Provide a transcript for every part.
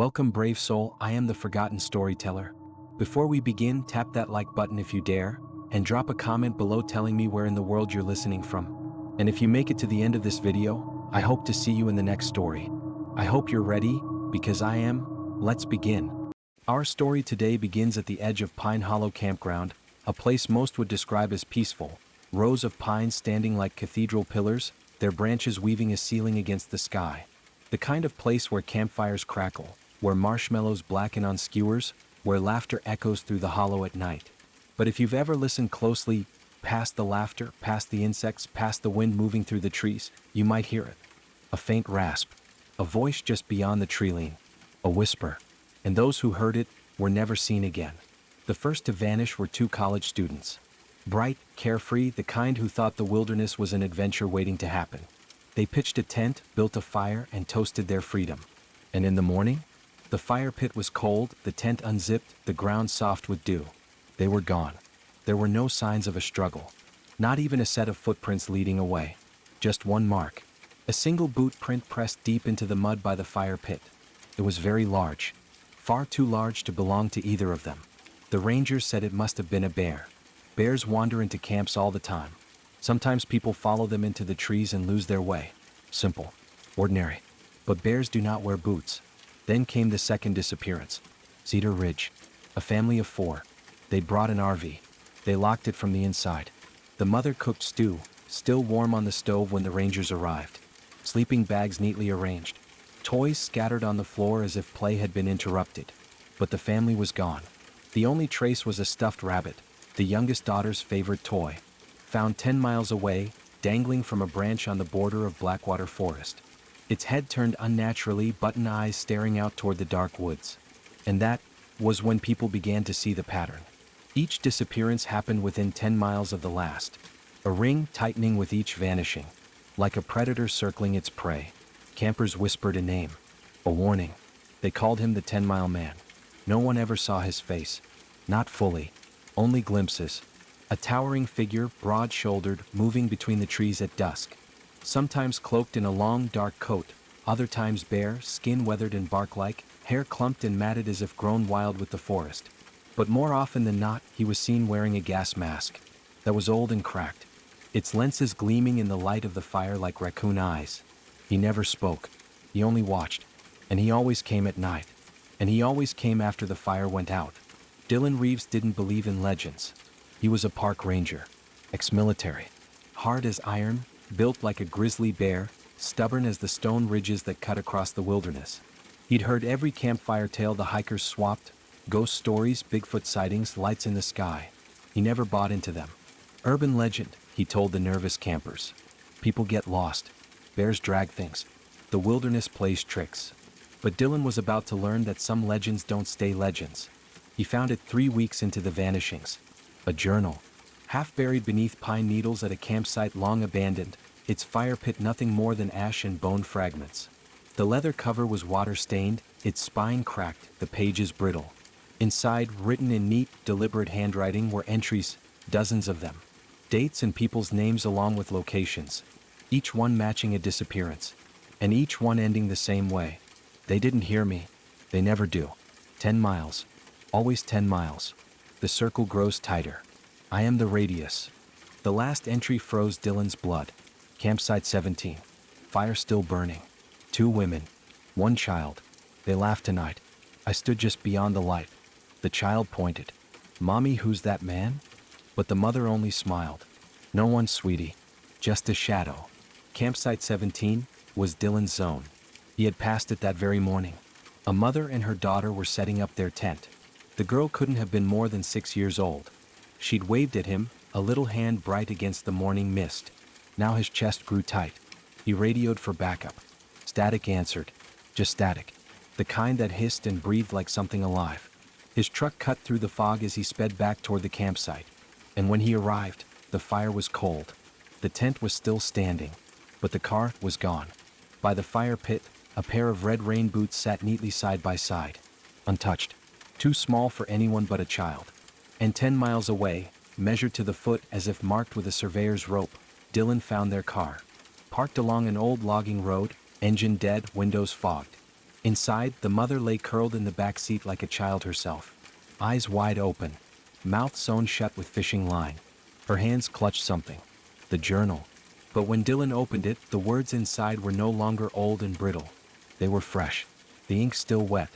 Welcome, brave soul. I am the forgotten storyteller. Before we begin, tap that like button if you dare, and drop a comment below telling me where in the world you're listening from. And if you make it to the end of this video, I hope to see you in the next story. I hope you're ready, because I am. Let's begin. Our story today begins at the edge of Pine Hollow Campground, a place most would describe as peaceful. Rows of pines standing like cathedral pillars, their branches weaving a ceiling against the sky. The kind of place where campfires crackle, where marshmallows blacken on skewers, where laughter echoes through the hollow at night. But if you've ever listened closely, past the laughter, past the insects, past the wind moving through the trees, you might hear it. A faint rasp, a voice just beyond the tree-line, a whisper. And those who heard it were never seen again. The first to vanish were two college students. Bright, carefree, the kind who thought the wilderness was an adventure waiting to happen. They pitched a tent, built a fire, and toasted their freedom. And in the morning, the fire pit was cold, the tent unzipped, the ground soft with dew. They were gone. There were no signs of a struggle. Not even a set of footprints leading away. Just one mark. A single boot print pressed deep into the mud by the fire pit. It was very large. Far too large to belong to either of them. The rangers said it must have been a bear. Bears wander into camps all the time. Sometimes people follow them into the trees and lose their way. Simple. Ordinary. But bears do not wear boots. Then came the second disappearance. Cedar Ridge. A family of 4. They'd brought an RV. They locked it from the inside. The mother cooked stew, still warm on the stove when the rangers arrived. Sleeping bags neatly arranged. Toys scattered on the floor as if play had been interrupted. But the family was gone. The only trace was a stuffed rabbit, the youngest daughter's favorite toy, found 10 miles away, dangling from a branch on the border of Blackwater Forest. Its head turned unnaturally, button eyes staring out toward the dark woods. And that was when people began to see the pattern. Each disappearance happened within 10 miles of the last, a ring tightening with each vanishing, like a predator circling its prey. Campers whispered a name, a warning. They called him the 10-Mile Man. No one ever saw his face, not fully, only glimpses. A towering figure, broad-shouldered, moving between the trees at dusk. Sometimes cloaked in a long, dark coat, other times bare, skin weathered and bark-like, hair clumped and matted as if grown wild with the forest. But more often than not, he was seen wearing a gas mask that was old and cracked, its lenses gleaming in the light of the fire like raccoon eyes. He never spoke. He only watched. And he always came at night. And he always came after the fire went out. Dylan Reeves didn't believe in legends. He was a park ranger, ex-military, hard as iron, built like a grizzly bear, stubborn as the stone ridges that cut across the wilderness. He'd heard every campfire tale the hikers swapped, ghost stories, Bigfoot sightings, lights in the sky. He never bought into them. Urban legend, he told the nervous campers. People get lost. Bears drag things. The wilderness plays tricks. But Dylan was about to learn that some legends don't stay legends. He found it 3 weeks into the vanishings. A journal, half buried beneath pine needles at a campsite long abandoned, its fire pit nothing more than ash and bone fragments. The leather cover was water-stained, its spine cracked, the pages brittle. Inside, written in neat, deliberate handwriting, were entries, dozens of them. Dates and people's names along with locations. Each one matching a disappearance. And each one ending the same way. They didn't hear me. They never do. 10 miles. Always 10 miles. The circle grows tighter. I am the radius. The last entry froze Dylan's blood. Campsite 17. Fire still burning. 2 women. 1 child. They laughed tonight. I stood just beyond the light. The child pointed. Mommy, who's that man? But the mother only smiled. No one, sweetie. Just a shadow. Campsite 17 was Dylan's zone. He had passed it that very morning. A mother and her daughter were setting up their tent. The girl couldn't have been more than 6 years old. She'd waved at him, a little hand bright against the morning mist. Now his chest grew tight. He radioed for backup. Static answered. Just static. The kind that hissed and breathed like something alive. His truck cut through the fog as he sped back toward the campsite. And when he arrived, the fire was cold. The tent was still standing, but the car was gone. By the fire pit, a pair of red rain boots sat neatly side by side, untouched. Too small for anyone but a child. And 10 miles away, measured to the foot as if marked with a surveyor's rope, Dylan found their car. Parked along an old logging road, engine dead, windows fogged. Inside, the mother lay curled in the back seat like a child herself. Eyes wide open, mouth sewn shut with fishing line. Her hands clutched something. The journal. But when Dylan opened it, the words inside were no longer old and brittle. They were fresh. The ink still wet.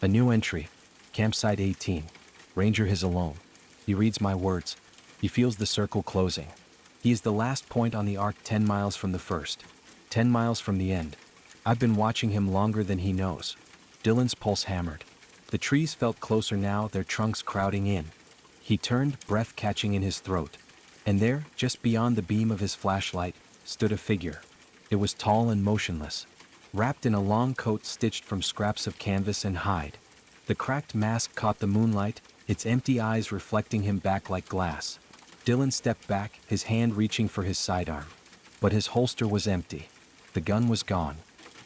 A new entry. Campsite 18. Ranger is alone. He reads my words. He feels the circle closing. He is the last point on the arc 10 miles from the first. 10 miles from the end. I've been watching him longer than he knows. Dylan's pulse hammered. The trees felt closer now, their trunks crowding in. He turned, breath catching in his throat. And there, just beyond the beam of his flashlight, stood a figure. It was tall and motionless, wrapped in a long coat stitched from scraps of canvas and hide. The cracked mask caught the moonlight, its empty eyes reflecting him back like glass. Dylan stepped back, his hand reaching for his sidearm. But his holster was empty. The gun was gone.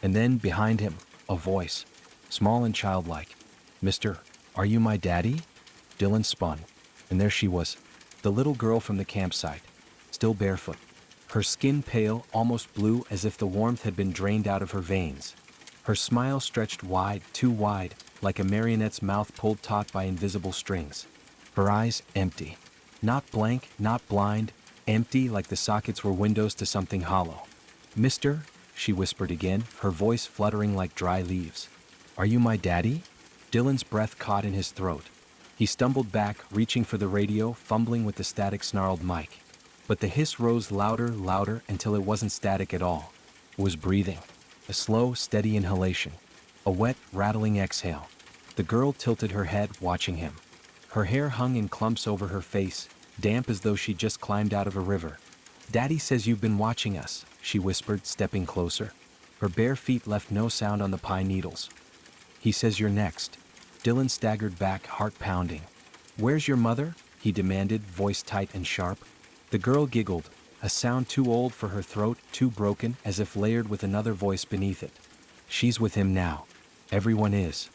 And then, behind him, a voice, small and childlike. "Mister, are you my daddy?" Dylan spun. And there she was, the little girl from the campsite, still barefoot. Her skin pale, almost blue, as if the warmth had been drained out of her veins. Her smile stretched wide, too wide, like a marionette's mouth pulled taut by invisible strings. Her eyes empty. Not blank, not blind, empty like the sockets were windows to something hollow. "Mister," she whispered again, her voice fluttering like dry leaves. "Are you my daddy?" Dylan's breath caught in his throat. He stumbled back, reaching for the radio, fumbling with the static snarled mic. But the hiss rose louder, louder, until it wasn't static at all. It was breathing. A slow, steady inhalation. A wet, rattling exhale. The girl tilted her head, watching him. Her hair hung in clumps over her face, damp as though she'd just climbed out of a river. "Daddy says you've been watching us," she whispered, stepping closer. Her bare feet left no sound on the pine needles. "He says you're next." Dylan staggered back, heart pounding. "Where's your mother?" he demanded, voice tight and sharp. The girl giggled, a sound too old for her throat, too broken, as if layered with another voice beneath it. "She's with him now. Everyone is."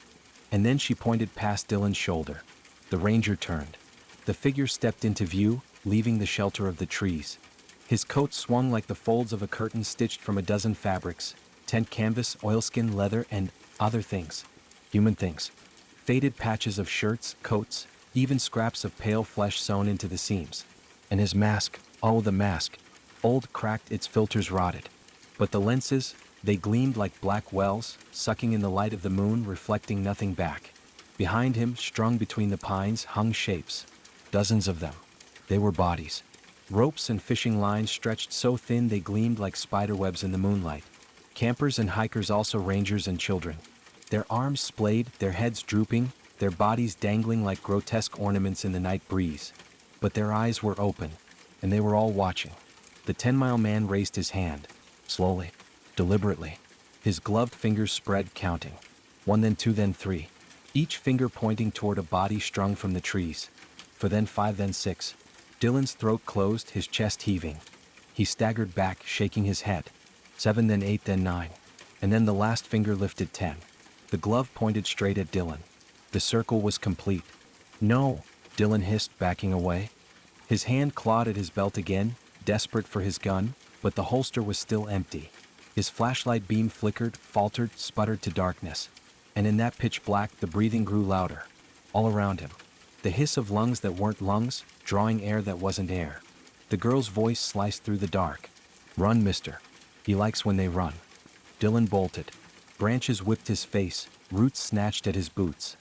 And then she pointed past Dylan's shoulder. The ranger turned. The figure stepped into view, leaving the shelter of the trees. His coat swung like the folds of a curtain stitched from a dozen fabrics, tent canvas, oilskin, leather, and other things. Human things. Faded patches of shirts, coats, even scraps of pale flesh sewn into the seams. And his mask, oh the mask, old, cracked, its filters rotted. But the lenses, they gleamed like black wells, sucking in the light of the moon, reflecting nothing back. Behind him, strung between the pines, hung shapes. Dozens of them. They were bodies. Ropes and fishing lines stretched so thin they gleamed like spiderwebs in the moonlight. Campers and hikers, also rangers and children. Their arms splayed, their heads drooping, their bodies dangling like grotesque ornaments in the night breeze. But their eyes were open, and they were all watching. The 10-mile man raised his hand, slowly, deliberately. His gloved fingers spread, counting. 1, then 2, then 3. Each finger pointing toward a body strung from the trees. 4, then 5, then 6. Dylan's throat closed, his chest heaving. He staggered back, shaking his head. 7, then 8, then 9. And then the last finger lifted 10. The glove pointed straight at Dylan. The circle was complete. "No," Dylan hissed, backing away. His hand clawed at his belt again, desperate for his gun, but the holster was still empty. His flashlight beam flickered, faltered, sputtered to darkness. And in that pitch black, the breathing grew louder. All around him. The hiss of lungs that weren't lungs, drawing air that wasn't air. The girl's voice sliced through the dark. "Run, mister. He likes when they run." Dylan bolted. Branches whipped his face, roots snatched at his boots.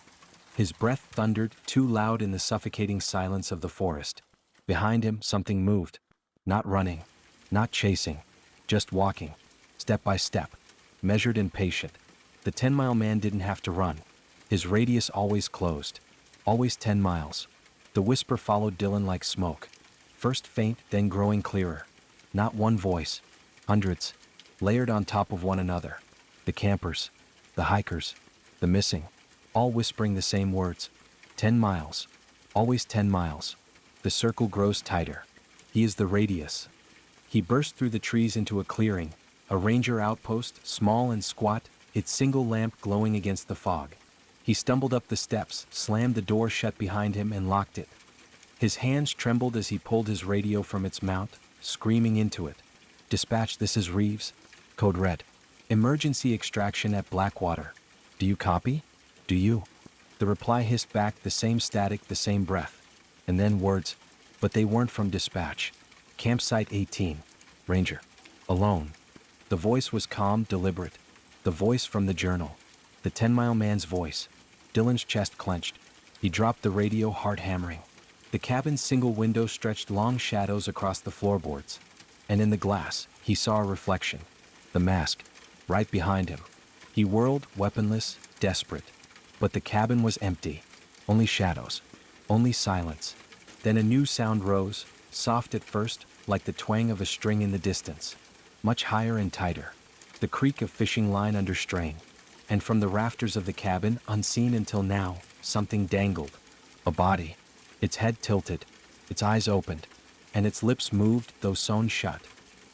His breath thundered, too loud in the suffocating silence of the forest. Behind him, something moved. Not running, not chasing, just walking, step by step, measured and patient. The 10-mile man didn't have to run. His radius always closed. Always 10 miles. The whisper followed Dylan like smoke. First faint, then growing clearer. Not one voice. Hundreds. Layered on top of one another. The campers. The hikers. The missing. All whispering the same words. 10 miles. Always 10 miles. The circle grows tighter. He is the radius. He burst through the trees into a clearing. A ranger outpost, small and squat, its single lamp glowing against the fog. He stumbled up the steps, slammed the door shut behind him, and locked it. His hands trembled as he pulled his radio from its mount, screaming into it. "Dispatch, this is Reeves. Code red. Emergency extraction at Blackwater. Do you copy? Do you? The reply hissed back, the same static, the same breath. And then words, but they weren't from dispatch. Campsite 18. Ranger. Alone. The voice was calm, deliberate. The voice from the journal. The 10-mile man's voice. Dylan's chest clenched. He dropped the radio, heart hammering. The cabin's single window stretched long shadows across the floorboards. And in the glass, he saw a reflection. The mask. Right behind him. He whirled, weaponless, desperate. But the cabin was empty. Only shadows. Only silence. Then a new sound rose, soft at first, like the twang of a string in the distance. Much higher and tighter. The creak of fishing line under strain. And from the rafters of the cabin, unseen until now, something dangled. A body. Its head tilted. Its eyes opened. And its lips moved, though sewn shut.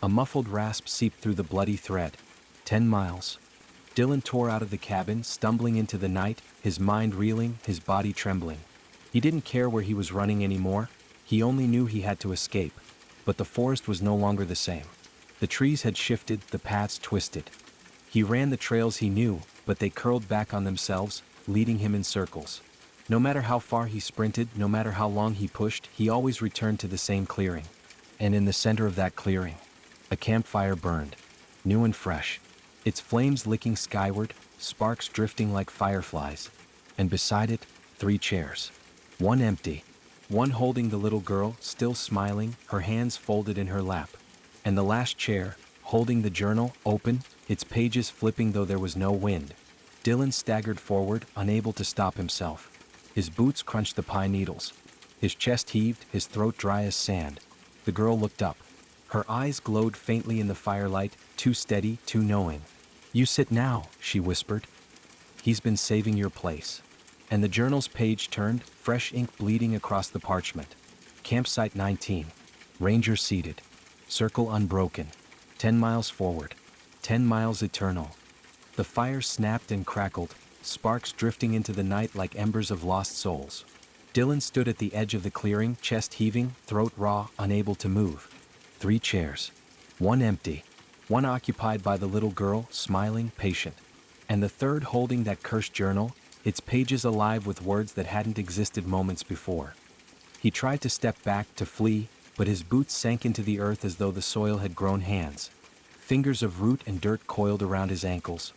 A muffled rasp seeped through the bloody thread. 10 miles. Dylan tore out of the cabin, stumbling into the night, his mind reeling, his body trembling. He didn't care where he was running anymore. He only knew he had to escape. But the forest was no longer the same. The trees had shifted, the paths twisted. He ran the trails he knew, but they curled back on themselves, leading him in circles. No matter how far he sprinted, no matter how long he pushed, he always returned to the same clearing. And in the center of that clearing, a campfire burned, new and fresh. Its flames licking skyward, sparks drifting like fireflies. And beside it, 3 chairs. One empty. One holding the little girl, still smiling, her hands folded in her lap. And the last chair, holding the journal, open, its pages flipping though there was no wind. Dylan staggered forward, unable to stop himself. His boots crunched the pine needles. His chest heaved, his throat dry as sand. The girl looked up. Her eyes glowed faintly in the firelight, too steady, too knowing. "You sit now," she whispered. "He's been saving your place." And the journal's page turned, fresh ink bleeding across the parchment. Campsite 19. Ranger seated. Circle unbroken. 10 miles forward. 10 miles eternal. The fire snapped and crackled, sparks drifting into the night like embers of lost souls. Dylan stood at the edge of the clearing, chest heaving, throat raw, unable to move. 3 chairs. One empty. One occupied by the little girl, smiling, patient. And the third holding that cursed journal, its pages alive with words that hadn't existed moments before. He tried to step back, to flee, but his boots sank into the earth as though the soil had grown hands. Fingers of root and dirt coiled around his ankles.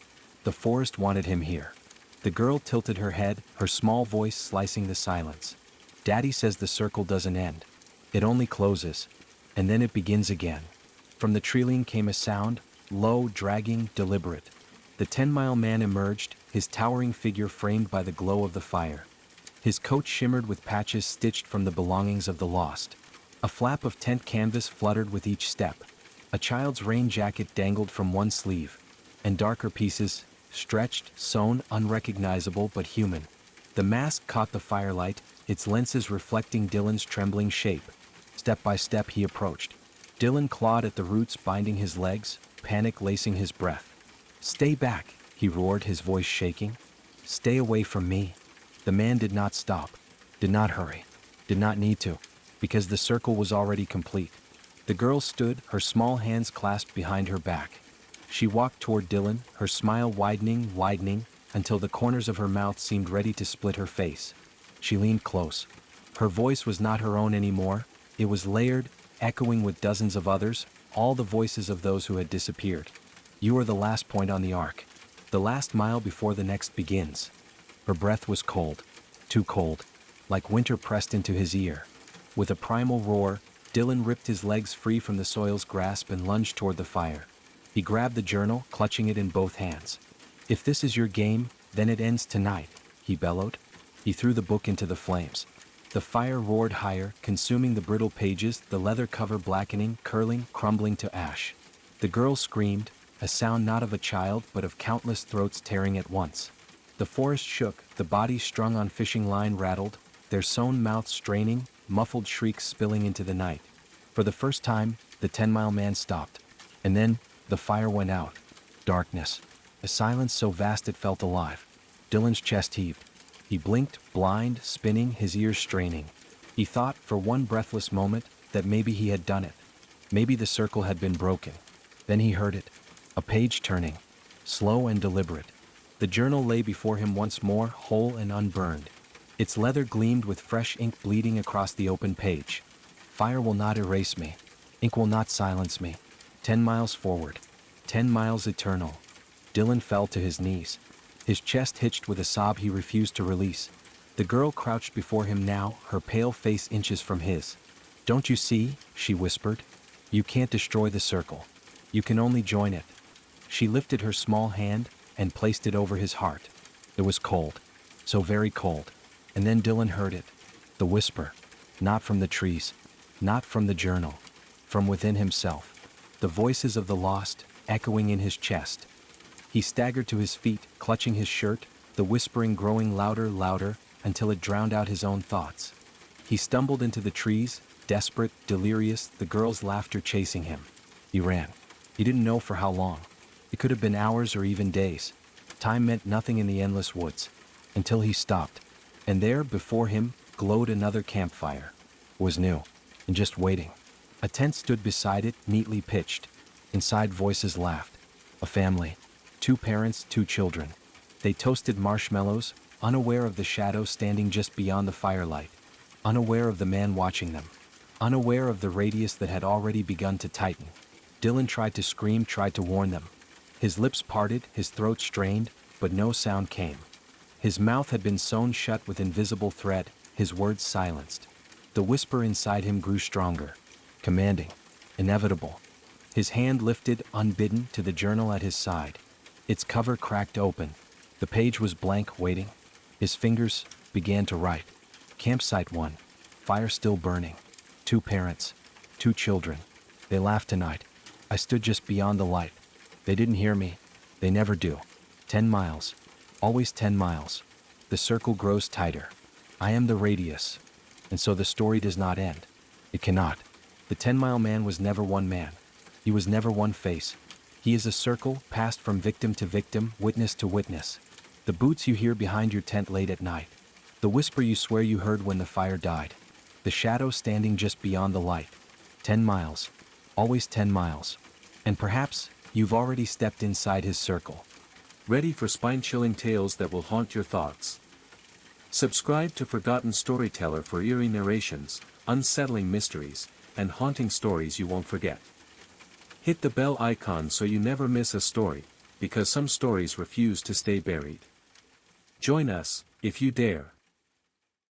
The forest wanted him here. The girl tilted her head, her small voice slicing the silence. "Daddy says the circle doesn't end. It only closes. And then it begins again." From the treeline came a sound, low, dragging, deliberate. The 10-mile man emerged, his towering figure framed by the glow of the fire. His coat shimmered with patches stitched from the belongings of the lost. A flap of tent canvas fluttered with each step. A child's rain jacket dangled from one sleeve. And darker pieces, stretched, sewn, unrecognizable but human. The mask caught the firelight, its lenses reflecting Dylan's trembling shape. Step by step he approached. Dylan clawed at the roots binding his legs, panic lacing his breath. "Stay back," he roared, his voice shaking. "Stay away from me." The man did not stop, did not hurry, did not need to, because the circle was already complete. The girl stood, her small hands clasped behind her back. She walked toward Dylan, her smile widening, until the corners of her mouth seemed ready to split her face. She leaned close. Her voice was not her own anymore. It was layered, echoing with dozens of others, all the voices of those who had disappeared. "You are the last point on the arc. The last mile before the next begins." Her breath was cold, too cold, like winter pressed into his ear. With a primal roar, Dylan ripped his legs free from the soil's grasp and lunged toward the fire. He grabbed the journal, clutching it in both hands. "If this is your game, then it ends tonight," he bellowed. He threw the book into the flames. The fire roared higher, consuming the brittle pages, the leather cover blackening, curling, crumbling to ash. The girl screamed, a sound not of a child but of countless throats tearing at once. The forest shook, the bodies strung on fishing line rattled, their sewn mouths straining, muffled shrieks spilling into the night. For the first time, the 10-mile man stopped. And then, the fire went out. Darkness. A silence so vast it felt alive. Dylan's chest heaved. He blinked, blind, spinning, his ears straining. He thought, for one breathless moment, that maybe he had done it. Maybe the circle had been broken. Then he heard it. A page turning. Slow and deliberate. The journal lay before him once more, whole and unburned. Its leather gleamed with fresh ink bleeding across the open page. Fire will not erase me. Ink will not silence me. 10 miles forward. 10 miles eternal. Dylan fell to his knees. His chest hitched with a sob he refused to release. The girl crouched before him now, her pale face inches from his. "Don't you see?" she whispered. "You can't destroy the circle. You can only join it." She lifted her small hand and placed it over his heart. It was cold. So very cold. And then Dylan heard it. The whisper. Not from the trees. Not from the journal. From within himself. The voices of the lost, echoing in his chest. He staggered to his feet, clutching his shirt, the whispering growing louder, louder, until it drowned out his own thoughts. He stumbled into the trees, desperate, delirious, the girl's laughter chasing him. He ran. He didn't know for how long. It could have been hours or even days. Time meant nothing in the endless woods. Until he stopped. And there, before him, glowed another campfire. It was new. And just waiting. A tent stood beside it, neatly pitched. Inside voices laughed. A family. 2 parents, 2 children. They toasted marshmallows, unaware of the shadow standing just beyond the firelight. Unaware of the man watching them. Unaware of the radius that had already begun to tighten. Dylan tried to scream, tried to warn them. His lips parted, his throat strained, but no sound came. His mouth had been sewn shut with invisible thread, his words silenced. The whisper inside him grew stronger. Commanding. Inevitable. His hand lifted, unbidden, to the journal at his side. Its cover cracked open. The page was blank, waiting. His fingers began to write. Campsite 1. Fire still burning. 2 parents. 2 children. They laughed tonight. I stood just beyond the light. They didn't hear me. They never do. 10 miles. Always 10 miles. The circle grows tighter. I am the radius. And so the story does not end. It cannot. The 10-mile man was never one man. He was never one face. He is a circle, passed from victim to victim, witness to witness. The boots you hear behind your tent late at night. The whisper you swear you heard when the fire died. The shadow standing just beyond the light. 10 miles. Always 10 miles. And perhaps you've already stepped inside his circle. Ready for spine-chilling tales that will haunt your thoughts. Subscribe to Forgotten Storyteller for eerie narrations, unsettling mysteries, and haunting stories you won't forget. Hit the bell icon so you never miss a story, because some stories refuse to stay buried. Join us, if you dare.